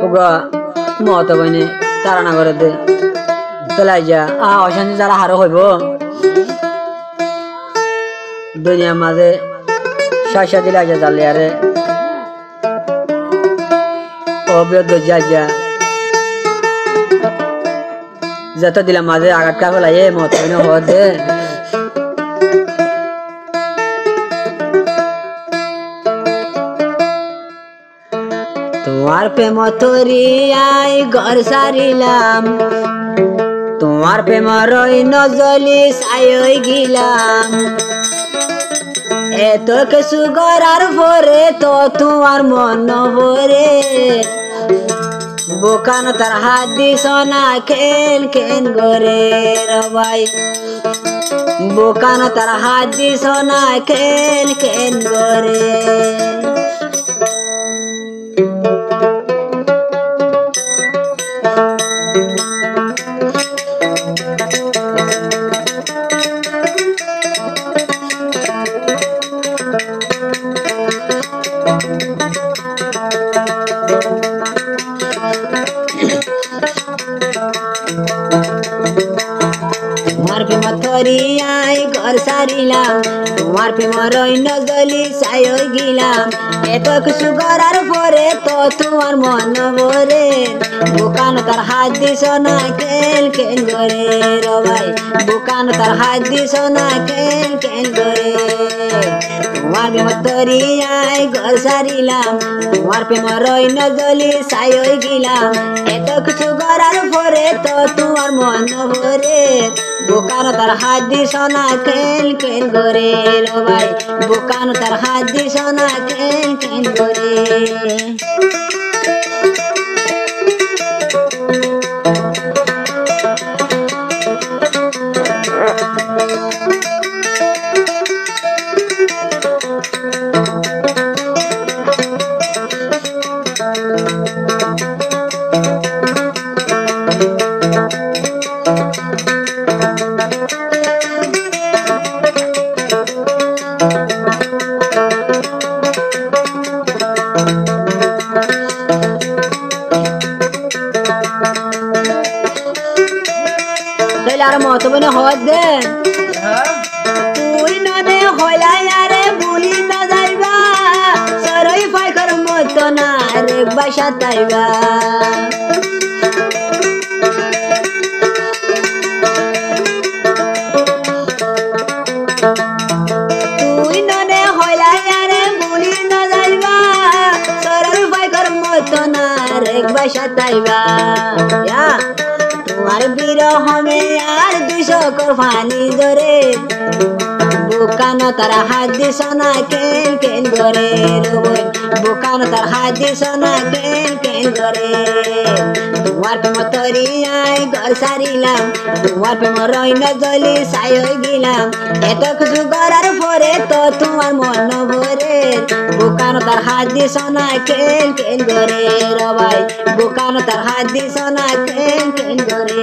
ওগা মত বইনে তারা না করে দে চলাই যা অশান্তি যারা হারো হইব দুনিয়ার মাঝে শাসা দিলে যা জানলে আরে অবিয়ত যা যা যত দিলাম মাঝে আঘাত কা ফেলাই মত বইনে হওয়া দে তোমার প্রেম তরি আই ঘর সারিলাম তোমার প্রেম রই নজলি সাই গিলাম এত কিছু করার পরে তো তোমার মন ভরে বোকান তার হাত দিস না কেন কেন করে রবাই বোকান তার হাত দিস না কেন কেন করে ঘর সারিলাম তোমার প্রেম রই নজলি সাই গিলাম এত কিছু করার পরে তো তোমার মন ভরে বোকান তার হাত দিস না কেন কেন করে রবাই বোকান তার হাত দিস না কেন কেন করে তোমার প্রেম তরি আই ঘর সারিলাম তোমার প্রেম রই নজলি সাই গিলাম এত কিছু করার পরে তো তোমার মন ভরে বোকান তার হাত দিস না কেন কেন করে রবাই বোকান তার হাত দিস না কেন কেন করে আর মত বনে হদ দে তুই নদে হইলাই আরে বুলি না যাইবা সরই ফাইকর মত না রে বাসা তাইবা তুই নদে হইলাই আরে বুলি না যাইবা সরই ফাইকর মত না রে বাসা তাইবা ইয়া তোমার বিরহ মে আর দুশো কোরবানি ধরে বোকান তার হাত দিস না কেন কেন ধরে বোকান তার হাত দিস না কেন কেন ধরে তোমার প্রেম তরি আই ঘর সারিলাম তোমার প্রেম রই নজলি সাই গিলাম এত কিছু করার পরে তো তোমার মন ভরে বোকান তার হাত দিস না কেন কেন ধরে রবাই বোকান তার হাত দিস না কেন কেন ধরে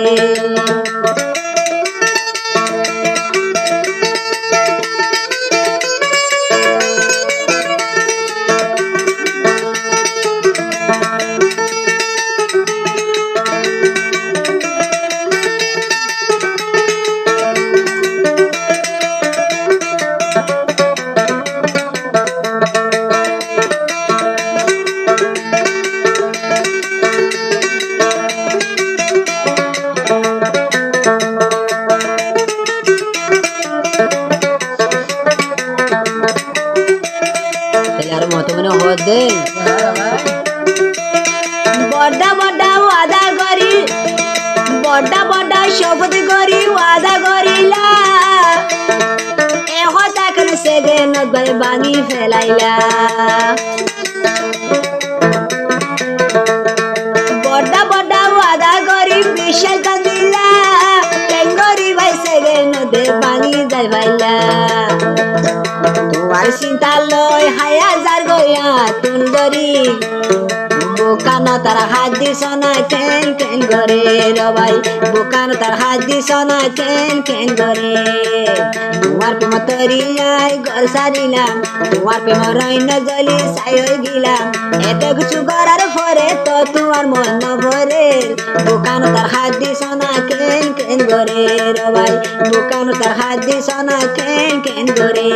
বড়া বড়া ওয়াদা করি বড়া বড়া শপথ করি ওয়াদা করিলা এহ তাকল সেগে নদবাই বাঙি ফেলাইলা বড়া বড়া ওয়াদা করি বিশ্বাস কান্দিলা কেঙ্গরি ভাই সেগে নদে বাঙি যাইবাইলা তোমার চিন্তা লয় হায়ার গয়া তুলদরি বোকান তার হাত দিস না কেন কেন করে রবাই বোকান তার হাত দিস না কেন কেন করে তোমার প্রেম তরি আই ঘর সারিলাম তোমার প্রেম রই নজলি সাই গিলাম এত কিছু করার পরে তো তোমার মন ভরে দোকান তার হাত দিস না কেন কেন করে রে ভাই দোকান তার হাত দিস না কেন কেন করে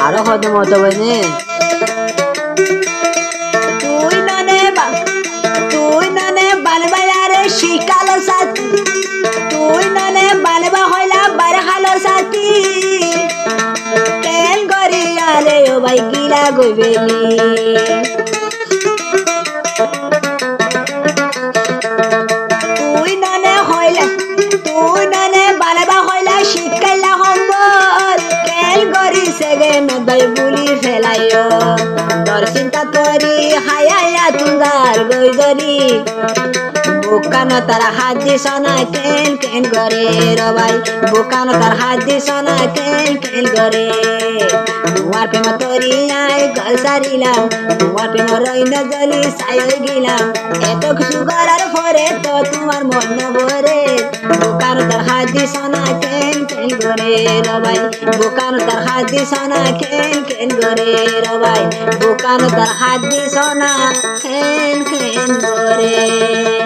আরো হয়তো মতো বইনে তুই ননে বানবায়ারে শিকালো সাথী তুই ননে বানবা হইলা বারহালো সাথী কেন করি আরে ও ভাই গিলা গইবেলি তুই ননে বানবা হইলা শিকাইলা সম্বল কেন করি সেগে নদাই বুলি ফেলাইও তোর চিন্তা করি হায়া তুঙ্গার গই ধরি বুকানো তার হাত দিস না কেন কেন করে রে ভাই বুকানো তার হাত দিস না কেন কেন করে তোমার প্রেম তরি আয় ঘর সারিলাম তোমার প্রেম রই না জলি সাই গেলাম এত কিছু করার পরে তো তোমার মন ভরে বুকানো তার হাত দিস না কেন কেন করে রে ভাই বুকানো তার হাত দিস না কেন কেন করে রে ভাই বুকানো তার হাত দিস না কেন কেন করে